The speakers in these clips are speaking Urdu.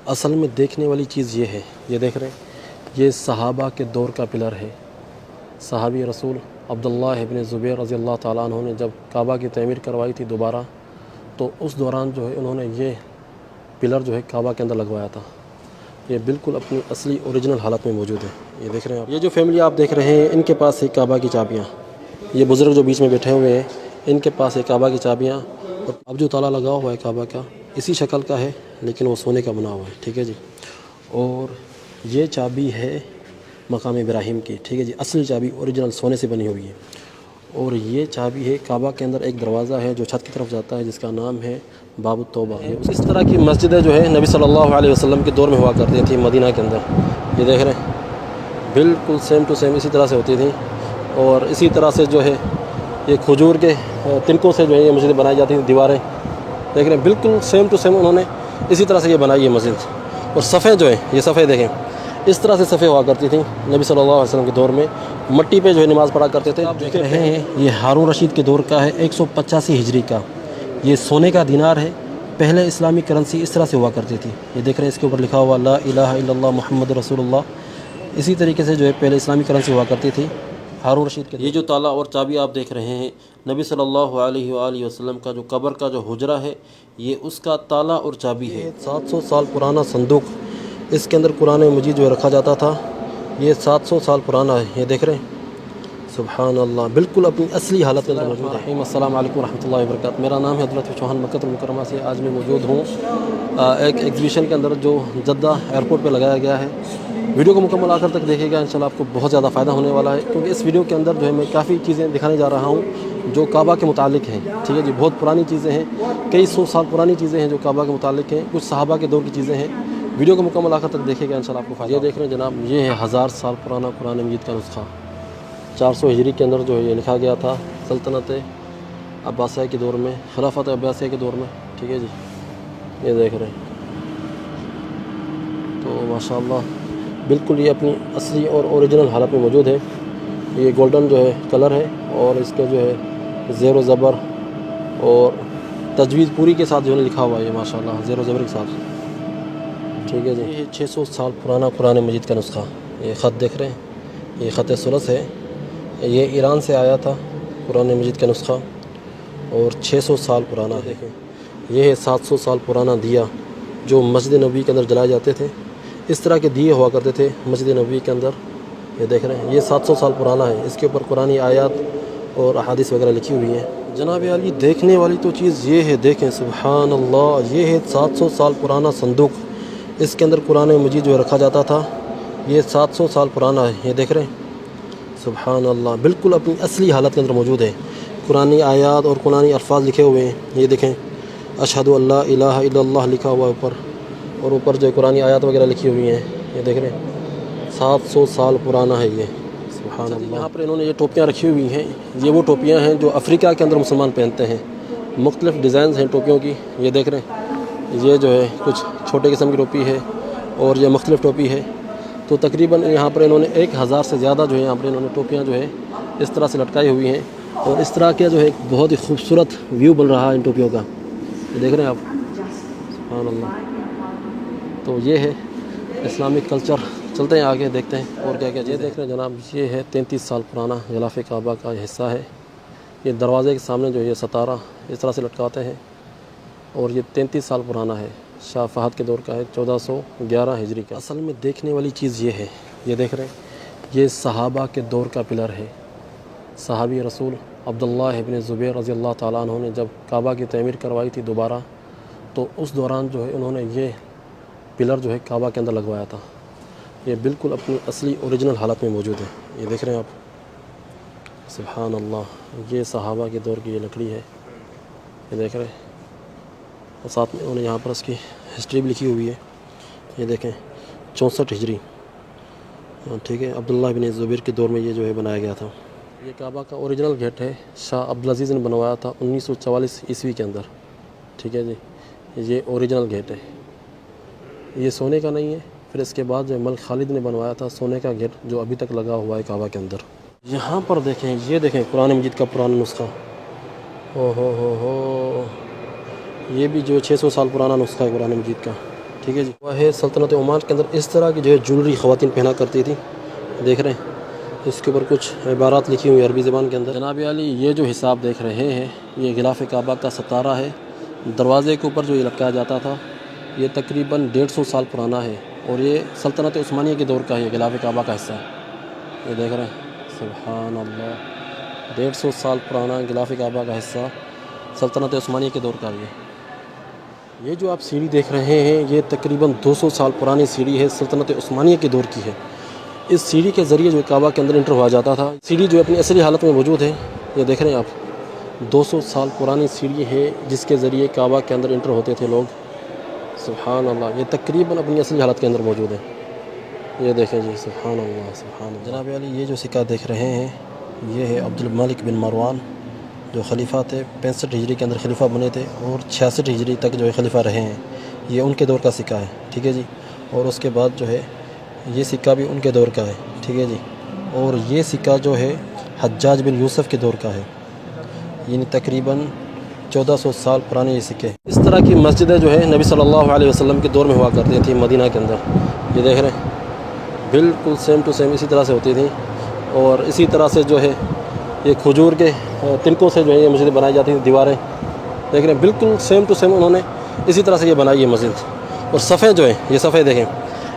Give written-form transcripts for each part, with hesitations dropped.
اصل میں دیکھنے والی چیز یہ ہے، یہ دیکھ رہے ہیں، یہ صحابہ کے دور کا پلر ہے۔ صحابی رسول عبداللہ ابن زبیر رضی اللہ تعالیٰ عنہ نے جب کعبہ کی تعمیر کروائی تھی دوبارہ، تو اس دوران جو ہے انہوں نے یہ پلر جو ہے کعبہ کے اندر لگوایا تھا۔ یہ بالکل اپنی اصلی اوریجنل حالت میں موجود ہے۔ یہ دیکھ رہے ہیں آپ، یہ جو فیملی آپ دیکھ رہے ہیں ان کے پاس ہے کعبہ کی چابیاں۔ یہ بزرگ جو بیچ میں بیٹھے ہوئے ہیں ان کے پاس ہے کعبہ کی چابیاں، اور اب جو تالا لگا ہوا ہے کعبہ کا اسی شکل کا ہے، لیکن وہ سونے کا بنا ہوا ہے، ٹھیک ہے جی۔ اور یہ چابی ہے مقام ابراہیم کی، ٹھیک ہے جی، اصل چابی اوریجنل سونے سے بنی ہوئی ہے۔ اور یہ چابی ہے کعبہ کے اندر ایک دروازہ ہے جو چھت کی طرف جاتا ہے، جس کا نام ہے باب التوبہ۔ اس طرح کی مسجدیں جو ہے نبی صلی اللہ علیہ وسلم کے دور میں ہوا کرتی تھیں مدینہ کے اندر۔ یہ دیکھ رہے ہیں، بالکل سیم ٹو سیم اسی طرح سے ہوتی تھیں، اور اسی طرح سے جو ہے یہ کھجور کے تنکوں سے جو ہے یہ مسجدیں بنائی جاتی تھیں، دیواریں دیکھ رہے ہیں، بالکل سیم ٹو سیم انہوں نے اسی طرح سے یہ بنائی ہے مسجد۔ اور صفحے جو ہیں، یہ صفحے دیکھیں، اس طرح سے صفحے ہوا کرتی تھیں نبی صلی اللہ علیہ وسلم کے دور میں، مٹی پہ جو ہے نماز پڑھا کرتے تھے۔ آپ دیکھ رہے ہیں یہ ہارون رشید کے دور کا ہے، 185 ہجری کا، یہ سونے کا دینار ہے۔ پہلے اسلامی کرنسی اس طرح سے ہوا کرتی تھی، یہ دیکھ رہے ہیں، اس کے اوپر لکھا ہوا لا الہ الا اللہ محمد رسول اللہ۔ اسی طریقے سے جو ہے پہلے اسلامی کرنسی ہوا کرتی تھی ہارون رشید کے۔ یہ جو تالا اور چابی آپ دیکھ رہے ہیں، نبی صلی اللہ علیہ وآلہ وسلم کا جو قبر کا جو حجرہ ہے، یہ اس کا تالا اور چابی ہے۔ 700 سال پرانا صندوق، اس کے اندر قرآن مجید جو رکھا جاتا تھا، یہ 700 سال پرانا ہے۔ یہ دیکھ رہے ہیں، سبحان اللہ، بالکل اپنی اصلی حالت میں موجود ہے۔ السلام علیکم ورحمۃ اللہ وبرکاتہ۔ میرا نام ہے حضرت چوہان، مکہ المکرمہ سے آج میں موجود ہوں ایک ایگزیبیشن کے اندر جو جدہ ایئرپورٹ پہ لگایا گیا ہے۔ ویڈیو کو مکمل آخر تک دیکھیے گا، انشاءاللہ آپ کو بہت زیادہ فائدہ ہونے والا ہے، کیونکہ اس ویڈیو کے اندر جو ہے میں کافی چیزیں دکھانے جا رہا ہوں جو کعبہ کے متعلق ہیں، ٹھیک ہے جی۔ بہت پرانی چیزیں ہیں، کئی سو سال پرانی چیزیں ہیں جو کعبہ کے متعلق ہیں، کچھ صحابہ کے دور کی چیزیں ہیں۔ ویڈیو کو مکمل آخر تک دیکھیے گا، انشاءاللہ آپ کو فائدہ۔ یہ دیکھ رہے ہیں جناب، یہ ہے 1000 سال پرانا قرآن مجید کا نسخہ، 400 ہجری کے اندر جو ہے یہ لکھا گیا تھا سلطنت عباسیہ کے دور میں، خلافت عباسیہ کے دور میں، ٹھیک ہے جی۔ یہ دیکھ رہے ہیں، تو ماشاءاللہ بالکل یہ اپنی اصلی اور اوریجنل حالت میں موجود ہے۔ یہ گولڈن جو ہے کلر ہے، اور اس کے جو ہے زیر و زبر اور تجوید پوری کے ساتھ جو ہے لکھا ہوا ہے، یہ ماشاءاللہ زیر و زبر کے ساتھ، ٹھیک ہے جی۔ یہ 600 سال پرانا قرآن مجید کا نسخہ، یہ خط دیکھ رہے ہیں، یہ خط ثلث ہے، یہ ایران سے آیا تھا قرآن مجید کا نسخہ، اور 600 سال پرانا ہے۔ یہ ہے 700 سال پرانا دیا جو مسجد نبوی کے اندر جلائے جاتے تھے، اس طرح کے دیے ہوا کرتے تھے مسجد نبوی کے اندر۔ یہ دیکھ رہے ہیں، یہ 700 سال پرانا ہے، اس کے اوپر قرآنی آیات اور احادیث وغیرہ لکھی ہوئی ہیں۔ جناب عالی، دیکھنے والی تو چیز یہ ہے، دیکھیں سبحان اللہ، یہ ہے 700 سال پرانا صندوق، اس کے اندر قرآن مجید جو رکھا جاتا تھا، یہ 700 سال پرانا ہے۔ یہ دیکھ رہے ہیں، سبحان اللہ، بالکل اپنی اصلی حالت کے اندر موجود ہے، قرآنی آیات اور قرآنی الفاظ لکھے ہوئے ہیں۔ یہ دیکھیں، اشہد ان لا الہ الا اللہ لکھا ہوا ہے اوپر، اور اوپر جو قرآنی آیات وغیرہ لکھی ہوئی ہیں۔ یہ دیکھ رہے ہیں، 700 سال پرانا ہے یہ، سبحان اللہ۔ یہاں پر انہوں نے یہ ٹوپیاں رکھی ہوئی ہیں، یہ وہ ٹوپیاں ہیں جو افریقہ کے اندر مسلمان پہنتے ہیں، مختلف ڈیزائنز ہیں ٹوپیوں کی۔ یہ دیکھ رہے ہیں، یہ جو ہے کچھ چھوٹے قسم کی ٹوپی ہے، اور یہ مختلف ٹوپی ہے۔ تو تقریباً یہاں پر انہوں نے 1000 سے زیادہ جو ہے یہاں پر انہوں نے ٹوپیاں جو ہے اس طرح سے لٹکائی ہوئی ہیں، اور اس طرح کے جو ہے ایک بہت ہی خوبصورت ویو بن رہا ہے ان ٹوپیوں کا۔ یہ دیکھ رہے ہیں آپ، سبحان اللہ۔ تو یہ ہے اسلامک کلچر، چلتے ہیں آگے دیکھتے ہیں اور کیا کیا۔ یہ دیکھ رہے ہیں جناب، یہ ہے 33 سال پرانا غلاف کعبہ کا یہ حصہ ہے۔ یہ دروازے کے سامنے جو یہ ستارہ اس طرح سے لٹکاتے ہیں، اور یہ 33 سال پرانا ہے، شاہ فہد کے دور کا ہے، 1411 ہجری کا۔ اصل میں دیکھنے والی چیز یہ ہے، یہ دیکھ رہے ہیں، یہ صحابہ کے دور کا پلر ہے۔ صحابی رسول عبداللہ ابن زبیر رضی اللہ تعالیٰ عنہ نے جب کعبہ کی تعمیر کروائی تھی دوبارہ، تو اس دوران جو ہے انہوں نے یہ پلر جو ہے کعبہ کے اندر لگوایا تھا۔ یہ بالکل اپنی اصلی اوریجنل حالت میں موجود ہے۔ یہ دیکھ رہے ہیں آپ، سبحان اللہ، یہ صحابہ کے دور کی یہ لکڑی ہے، یہ دیکھ رہے ہیں، اور ساتھ میں انہوں نے یہاں پر اس کی ہسٹری بھی لکھی ہوئی ہے۔ یہ دیکھیں، 64 ہجری، ٹھیک ہے، عبداللہ بن زبیر کے دور میں یہ جو ہے بنایا گیا تھا۔ یہ کعبہ کا اوریجنل گیٹ ہے، شاہ عبدالعزیز نے بنوایا تھا 1944 عیسوی کے اندر، ٹھیک ہے جی۔ یہ اوریجنل گیٹ ہے، یہ سونے کا نہیں ہے۔ پھر اس کے بعد جو ملک خالد نے بنوایا تھا سونے کا گیٹ، جو ابھی تک لگا ہوا ہے کعبہ کے اندر۔ یہاں پر دیکھیں، یہ دیکھیں قرآن مجید کا پرانا نسخہ، او ہو، یہ بھی جو 600 سال پرانا نسخہ ہے قرآن مجید کا۔ ٹھیک ہے جی. وہ ہے سلطنت عمان کے اندر اس طرح کی جو ہے جولری خواتین پہنا کرتی تھیں. دیکھ رہے ہیں اس کے اوپر کچھ عبارات لکھی ہوئی عربی زبان کے اندر. جناب عالی یہ جو حساب دیکھ رہے ہیں یہ غلاف کعبہ کا ستارہ ہے. دروازے کے اوپر جو یہ لٹکایا جاتا تھا یہ تقریباً 150 سال پرانا ہے اور یہ سلطنت عثمانیہ کے دور کا ہے. غلاف کعبہ کا حصہ ہے. یہ دیکھ رہے ہیں سبحان اللہ 150 سال پرانا غلاف کعبہ کا حصہ سلطنت عثمانیہ کے دور کا ہے. یہ جو آپ سیڑھی دیکھ رہے ہیں یہ تقریباً 200 سال پرانی سیڑھی ہے. سلطنت عثمانیہ کے دور کی ہے. اس سیڑھی کے ذریعے جو کعبہ کے اندر انٹر ہوا جاتا تھا. سیڑھی جو اپنی اصلی حالت میں موجود ہے. یہ دیکھ رہے ہیں آپ 200 سال پرانی سیڑھی ہے جس کے ذریعے کعبہ کے اندر انٹر ہوتے تھے لوگ. سبحان اللہ یہ تقریباً اپنی اصلی حالت کے اندر موجود ہے. یہ دیکھیں جی سبحان اللہ سبحان اللہ. جناب علی یہ جو سکہ دیکھ رہے ہیں یہ ہے عبد الملک بن مروان جو خلیفہ تھے. 65 ہجری کے اندر خلیفہ بنے تھے اور 66 ہجری تک جو ہے خلیفہ رہے ہیں. یہ ان کے دور کا سکہ ہے. ٹھیک ہے جی. اور اس کے بعد جو ہے یہ سکہ بھی ان کے دور کا ہے. ٹھیک ہے جی. اور یہ سکہ جو ہے حجاج بن یوسف کے دور کا ہے. یعنی تقریباً 1400 سال پرانے یہ سکے. اس طرح کی مسجدیں جو ہے نبی صلی اللہ علیہ وسلم کے دور میں ہوا کرتی تھیں مدینہ کے اندر. یہ دیکھ رہے ہیں بالکل سیم ٹو سیم اسی طرح سے ہوتی تھیں. اور اسی طرح سے جو ہے یہ کھجور کے تنکوں سے جو ہے یہ مسجدیں بنائی جاتی تھیں. دیواریں دیکھ رہے ہیں بالکل سیم ٹو سیم انہوں نے اسی طرح سے یہ بنائی ہے مسجد. اور صفیں جو ہیں یہ صفیں دیکھیں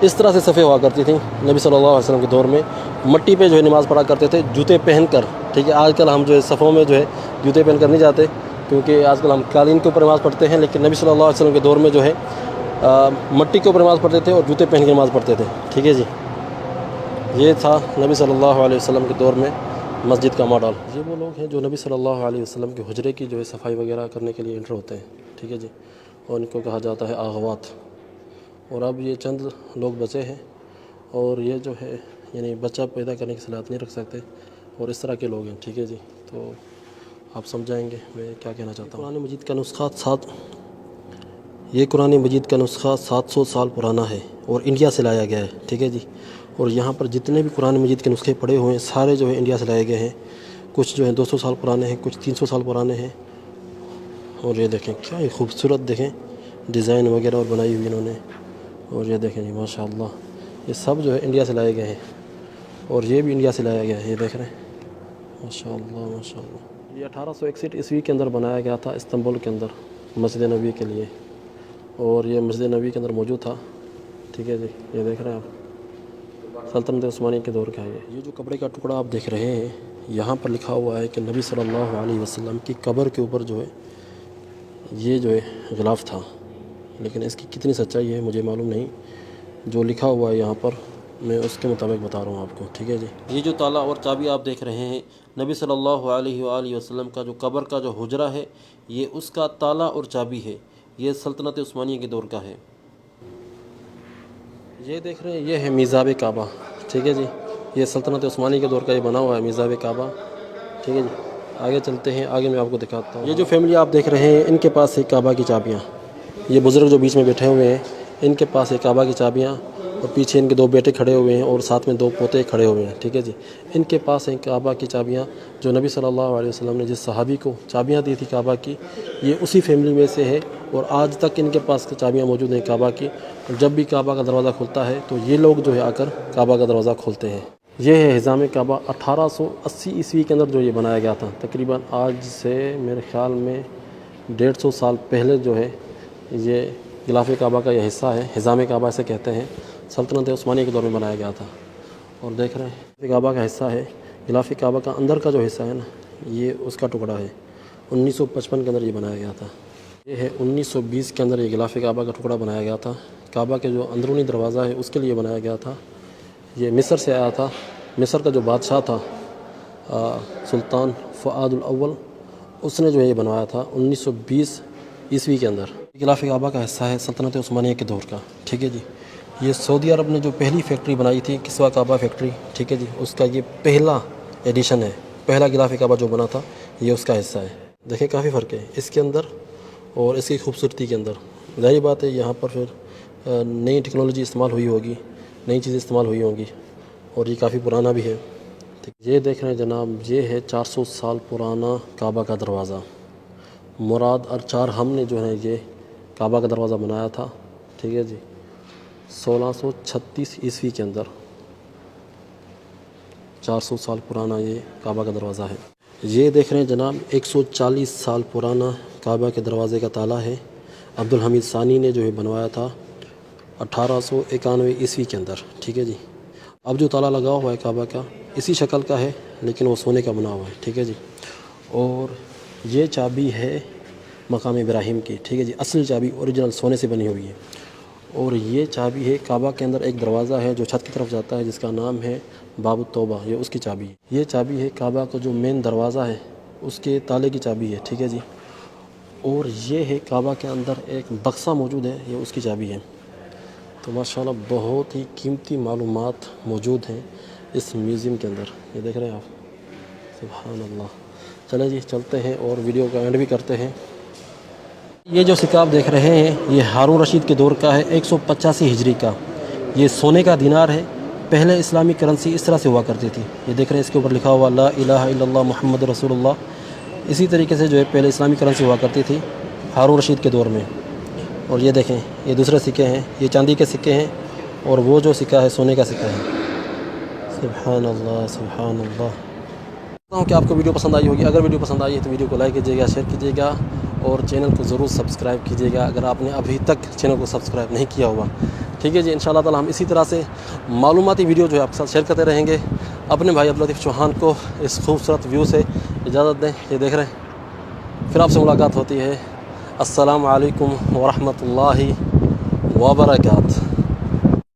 اس طرح سے صفیں ہوا کرتی تھیں نبی صلی اللہ علیہ وسلم کے دور میں. مٹی پہ جو ہے نماز پڑھا کرتے تھے جوتے پہن کر. ٹھیک ہے. آج کل ہم جو ہے صفوں میں جو ہے جوتے پہن کر نہیں جاتے کیونکہ آج کل ہم قالین کے اوپر نماز پڑھتے ہیں. لیکن نبی صلی اللہ علیہ وسلم کے دور میں جو ہے مٹی کے اوپر نماز پڑھتے تھے اور جوتے پہن کے نماز پڑھتے تھے. ٹھیک ہے جی. یہ تھا نبی صلی اللہ علیہ وسلم کے دور میں مسجد کا ماڈل. یہ وہ لوگ ہیں جو نبی صلی اللہ علیہ وسلم کے حجرے کی جو ہے صفائی وغیرہ کرنے کے لیے انٹر ہوتے ہیں. ٹھیک ہے جی. اور ان کو کہا جاتا ہے آغوات. اور اب یہ چند لوگ بچے ہیں اور یہ جو ہے یعنی بچہ پیدا کرنے کی صلاحیت نہیں رکھ سکتے اور اس طرح کے لوگ ہیں. ٹھیک ہے جی. تو آپ سمجھائیں گے میں کیا کہنا چاہتا ہوں. قرآن مجید کا نسخہ قرآن مجید کا نسخہ 700 سال پرانا ہے اور انڈیا سے لایا گیا ہے. ٹھیک ہے جی. اور یہاں پر جتنے بھی قرآن مجید کے نسخے پڑے ہوئے ہیں سارے جو ہے انڈیا سے لائے گئے ہیں. کچھ جو ہیں 200 سال پرانے ہیں کچھ 300 سال پرانے ہیں. اور یہ دیکھیں کیا خوبصورت دیکھیں ڈیزائن وغیرہ اور بنائی ہوئی انہوں نے. اور یہ دیکھیں جی ماشاء اللہ یہ سب جو ہے انڈیا سے لائے گئے ہیں اور یہ بھی انڈیا سے لایا گیا ہے. یہ دیکھ رہے ہیں ماشاء اللہ ماشاء اللہ. یہ 1861 عیسوی کے اندر بنایا گیا تھا استنبول کے اندر مسجد نبوی کے لیے. اور یہ مسجد نبوی کے اندر موجود تھا. ٹھیک ہے جی. یہ دیکھ رہے ہیں آپ سلطنت عثمانیہ کے دور کا ہے. یہ جو کپڑے کا ٹکڑا آپ دیکھ رہے ہیں یہاں پر لکھا ہوا ہے کہ نبی صلی اللہ علیہ وسلم کی قبر کے اوپر جو ہے یہ جو ہے غلاف تھا. لیکن اس کی کتنی سچائی ہے مجھے معلوم نہیں. جو لکھا ہوا ہے یہاں پر میں اس کے مطابق بتا رہا ہوں آپ کو. ٹھیک ہے جی. یہ جو تالا اور چابی آپ دیکھ رہے ہیں نبی صلی اللہ علیہ وآلہ وسلم کا جو قبر کا جو حجرہ ہے یہ اس کا تالا اور چابی ہے. یہ سلطنت عثمانیہ کے دور کا ہے. یہ دیکھ رہے ہیں یہ ہے میزاب کعبہ. ٹھیک ہے جی. یہ سلطنت عثمانیہ کے دور کا یہ بنا ہوا ہے میزاب کعبہ. ٹھیک ہے جی. آگے چلتے ہیں. آگے میں آپ کو دکھاتا ہوں. یہ جو فیملی آپ دیکھ رہے ہیں ان کے پاس ہے کعبہ کی چابیاں. یہ بزرگ جو بیچ میں بیٹھے ہوئے ہیں ان کے پاس ہے کعبہ کی چابیاں. اور پیچھے ان کے 2 بیٹے کھڑے ہوئے ہیں اور ساتھ میں 2 پوتے کھڑے ہوئے ہیں. ٹھیک ہے جی. ان کے پاس ہیں کعبہ کی چابیاں جو نبی صلی اللہ علیہ وسلم نے جس صحابی کو چابیاں دی تھی کعبہ کی یہ اسی فیملی میں سے ہے. اور آج تک ان کے پاس چابیاں موجود ہیں کعبہ کی. اور جب بھی کعبہ کا دروازہ کھلتا ہے تو یہ لوگ جو ہے آ کر کعبہ کا دروازہ کھولتے ہیں. یہ ہے حزام کعبہ 1880 عیسوی کے اندر جو یہ بنایا گیا تھا. تقریباً آج سے میرے خیال میں 150 سال پہلے جو ہے یہ غلاف کعبہ کا یہ حصہ ہے. حزام کعبہ اسے کہتے ہیں. سلطنت عثمانیہ کے دور میں بنایا گیا تھا. اور دیکھ رہے ہیں کعبہ کا حصہ ہے. غلاف کعبہ کا اندر کا جو حصہ ہے نا یہ اس کا ٹکڑا ہے. 1955 کے اندر یہ بنایا گیا تھا. یہ ہے 1920 کے اندر یہ غلاف کعبہ کا ٹکڑا بنایا گیا تھا. کعبہ کے جو اندرونی دروازہ ہے اس کے لیے بنایا گیا تھا. یہ مصر سے آیا تھا. مصر کا جو بادشاہ تھا سلطان فؤاد الاول اس نے جو ہے یہ بنوایا تھا 1920 عیسوی کے اندر. غلاف کعبہ کا حصہ ہے سلطنت عثمانیہ کے دور کا. ٹھیک ہے جی. یہ سعودی عرب نے جو پہلی فیکٹری بنائی تھی کسوہ کعبہ فیکٹری. ٹھیک ہے جی. اس کا یہ پہلا ایڈیشن ہے. پہلا غلاف کعبہ جو بنا تھا یہ اس کا حصہ ہے. دیکھیں کافی فرق ہے اس کے اندر اور اس کی خوبصورتی کے اندر. ظاہر بات ہے یہاں پر پھر نئی ٹیکنالوجی استعمال ہوئی ہوگی نئی چیزیں استعمال ہوئی ہوں گی اور یہ کافی پرانا بھی ہے. یہ دیکھ رہے ہیں جناب یہ ہے 400 سال پرانا کعبہ کا دروازہ. مراد اور 4 ہم نے جو ہے یہ کعبہ کا دروازہ بنایا تھا. ٹھیک ہے جی. 1636 عیسوی کے اندر 400 سال پرانا یہ کعبہ کا دروازہ ہے۔ یہ دیکھ رہے ہیں جناب 140 سال پرانا کعبہ کے دروازے کا تالا ہے۔ عبدالحمید ثانی نے جو ہے بنوایا تھا 1891 عیسوی کے اندر، ٹھیک ہے جی۔ اب جو تالا لگا ہوا ہے کعبہ کا اسی شکل کا ہے، لیکن وہ سونے کا بنا ہوا ہے، ٹھیک ہے جی۔ اور یہ چابی ہے مقام ابراہیم کی، ٹھیک ہے جی، اصل چابی اوریجنل سونے سے بنی ہوئی ہے۔ اور یہ چابی ہے کعبہ کے اندر ایک دروازہ ہے جو چھت کی طرف جاتا ہے، جس کا نام ہے باب التوبہ، یہ اس کی چابی ہے۔ یہ چابی ہے کعبہ کا جو مین دروازہ ہے اس کے تالے کی چابی ہے، ٹھیک ہے جی۔ اور یہ ہے کعبہ کے اندر ایک بکسہ موجود ہے، یہ اس کی چابی ہے۔ تو ماشاءاللہ بہت ہی قیمتی معلومات موجود ہیں اس میوزیم کے اندر، یہ دیکھ رہے ہیں آپ، سبحان اللہ۔ چلیں جی چلتے ہیں اور ویڈیو کا اینڈ بھی کرتے ہیں۔ یہ جو سکہ آپ دیکھ رہے ہیں یہ ہارون رشید کے دور کا ہے، 185 ہجری کا۔ یہ سونے کا دینار ہے۔ پہلے اسلامی کرنسی اس طرح سے ہوا کرتی تھی، یہ دیکھ رہے ہیں اس کے اوپر لکھا ہوا لا الہ الا اللہ محمد رسول اللہ۔ اسی طریقے سے جو ہے پہلے اسلامی کرنسی ہوا کرتی تھی ہارون رشید کے دور میں۔ اور یہ دیکھیں یہ دوسرے سکے ہیں، یہ چاندی کے سکے ہیں، اور وہ جو سکہ ہے سونے کا سکہ ہے۔ سبحان اللہ سبحان اللہ۔ ہوں کہ آپ کو ویڈیو پسند آئی ہوگی۔ اگر ویڈیو پسند آئی ہے تو ویڈیو کو لائک کیجیے گا، شیئر کیجیے گا، اور چینل کو ضرور سبسکرائب کیجیے گا اگر آپ نے ابھی تک چینل کو سبسکرائب نہیں کیا ہوا، ٹھیک ہے جی۔ انشاءاللہ تعالی ہم اسی طرح سے معلوماتی ویڈیو جو ہے آپ کے ساتھ شیئر کرتے رہیں گے۔ اپنے بھائی عبداللطیف چوہان کو اس خوبصورت ویو سے اجازت دیں، یہ دیکھ رہے ہیں، پھر آپ سے ملاقات ہوتی ہے۔ السلام علیکم ورحمۃ اللہ وبرکاتہ۔